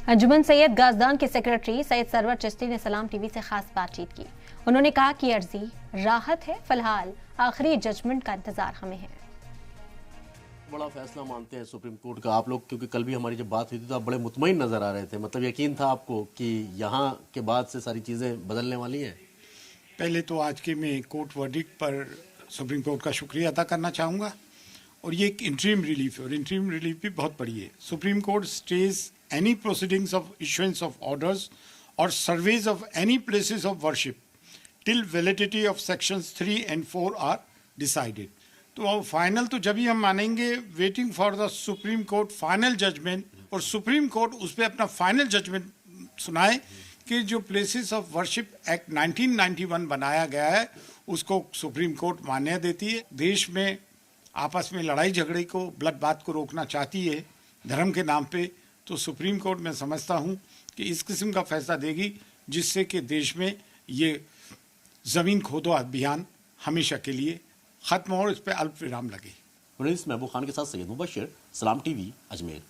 अंजुमन सैयद गाजदान के secretary Syed server Chishti ने सलाम टीवी से खास बातचीत की। उन्होंने कहा कि अर्जी राहत है, फिलहाल आखिरी जजमेंट का इंतजार हमें है। बड़ा फैसला मानते हैं सुप्रीम कोर्ट का आप लोग, क्योंकि कल भी हमारी जब बात हुई थी तो आप बड़े मुतमईन नजर आ रहे थे, मतलब यकीन था आपको कि यहाँ के बाद से सारी चीजें बदलने वाली हैं। पहले तो आज के मैं कोर्ट वर्डिक्ट पर सुप्रीम कोर्ट का शुक्रिया अदा करना चाहूँगा, और ये एक इंटरिम रिलीफ है और इंटरिम रिलीफ भी बहुत बड़ी है। Supreme Court stays any proceedings of issuance of orders और surveys of any places of worship till validity of sections 3 and 4 are decided. तो फाइनल तो जब ही हम मानेंगे, waiting for the Supreme Court final judgment, और सुप्रीम कोर्ट उस पर अपना फाइनल जजमेंट सुनाए कि जो प्लेसेस ऑफ वर्शिप एक्ट 1991 बनाया गया है उसको सुप्रीम कोर्ट मान्यता देती है। देश में आपस में लड़ाई झगड़े को, ब्लड बात को रोकना चाहती है धर्म के नाम पे, तो सुप्रीम कोर्ट मैं समझता हूँ कि इस किस्म का फैसला देगी जिससे कि देश में ये ज़मीन खोदो अभियान हमेशा के लिए खत्म हो और इस पर अल्प विराम लगे। महबूब खान के साथ सैयद मुबशर, सलाम टीवी, अजमेर।